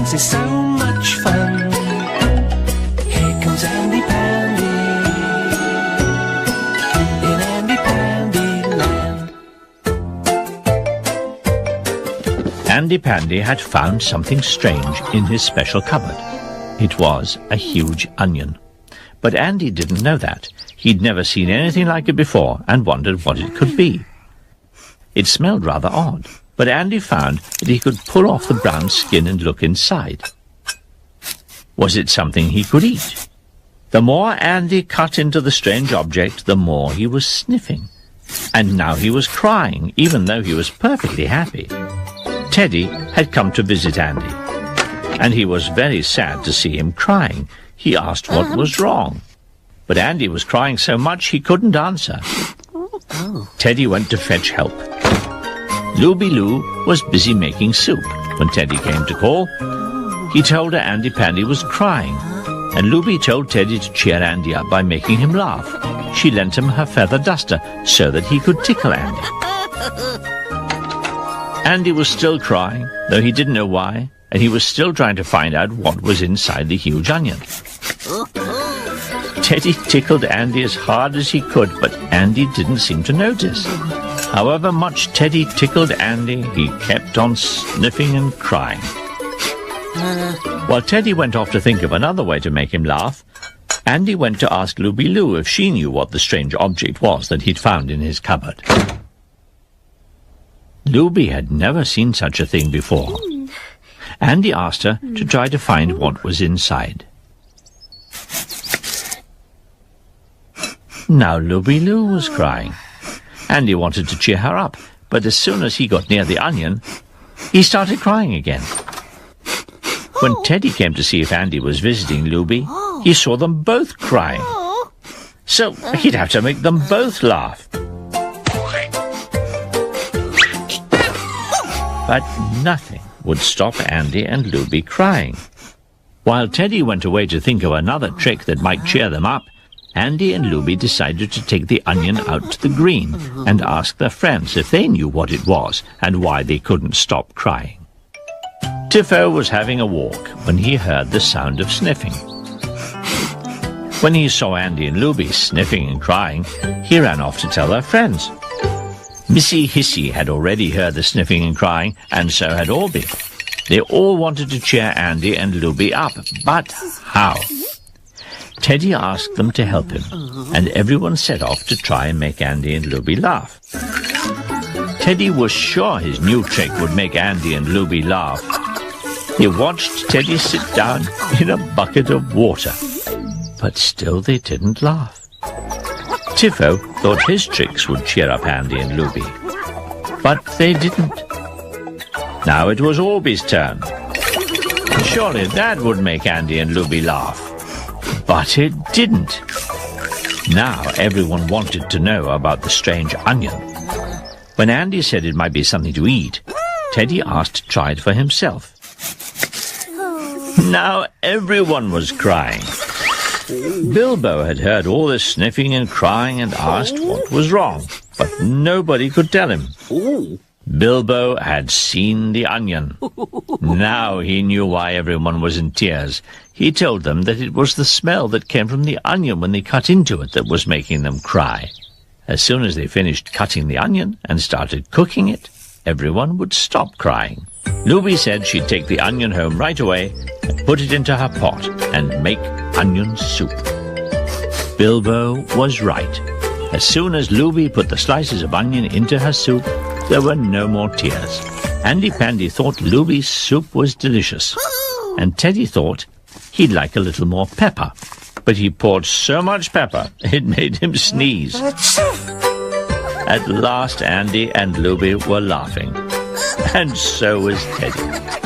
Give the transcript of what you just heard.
thinks it's so much fun. Here comes Andy Pandy in Andy Pandy Land. Andy Pandy had found something strange in his special cupboard. It was a huge onion. But Andy didn't know that. He'd never seen anything like it before and wondered what it could be. It smelled rather odd, but Andy found that he could pull off the brown skin and look inside. Was it something he could eat? The more Andy cut into the strange object, the more he was sniffing. And now he was crying, even though he was perfectly happy. Teddy had come to visit Andy, and he was very sad to see him crying. He asked what was wrong, but Andy was crying so much he couldn't answer. Teddy went to fetch help. Looby Loo was busy making soup when Teddy came to call. He told her Andy Pandy was crying, and Looby told Teddy to cheer Andy up by making him laugh. She lent him her feather duster so that he could tickle Andy. Andy was still crying, though he didn't know why, and he was still trying to find out what was inside the huge onion. Teddy tickled Andy as hard as he could, but Andy didn't seem to notice. However much Teddy tickled Andy, he kept on sniffing and crying. While Teddy went off to think of another way to make him laugh, Andy went to ask Looby Loo if she knew what the strange object was that he'd found in his cupboard. Looby had never seen such a thing before. Andy asked her to try to find what was inside. Now Looby Loo was crying. Andy wanted to cheer her up, but as soon as he got near the onion, he started crying again. When Teddy came to see if Andy was visiting Looby, he saw them both crying. So he'd have to make them both laugh. But nothing would stop Andy and Looby crying. While Teddy went away to think of another trick that might cheer them up, Andy and Looby decided to take the onion out to the green and ask their friends if they knew what it was and why they couldn't stop crying. Tiffo was having a walk when he heard the sound of sniffing. When he saw Andy and Looby sniffing and crying, he ran off to tell their friends. Missy Hissy had already heard the sniffing and crying, and so had Orby. They all wanted to cheer Andy and Looby up, but how? Teddy asked them to help him, and everyone set off to try and make Andy and Looby laugh. Teddy was sure his new trick would make Andy and Looby laugh. He watched Teddy sit down in a bucket of water, but still they didn't laugh. Tiffo thought his tricks would cheer up Andy and Looby, but they didn't. Now it was Orby's turn. Surely that would make Andy and Looby laugh. But it didn't. Now everyone wanted to know about the strange onion. When Andy said it might be something to eat, Teddy asked to try it for himself. Now everyone was crying. Bilbo had heard all this sniffing and crying and asked what was wrong, but nobody could tell him. Bilbo had seen the onion. Now he knew why everyone was in tears. He told them that it was the smell that came from the onion when they cut into it that was making them cry. As soon as they finished cutting the onion and started cooking it, everyone would stop crying. Looby said she'd take the onion home right away and put it into her pot and make onion soup. Bilbo was right. As soon as Looby put the slices of onion into her soup, there were no more tears. Andy Pandy thought Looby's soup was delicious, and Teddy thought he'd like a little more pepper, but he poured so much pepper it made him sneeze. At last Andy and Looby were laughing, and so was Teddy.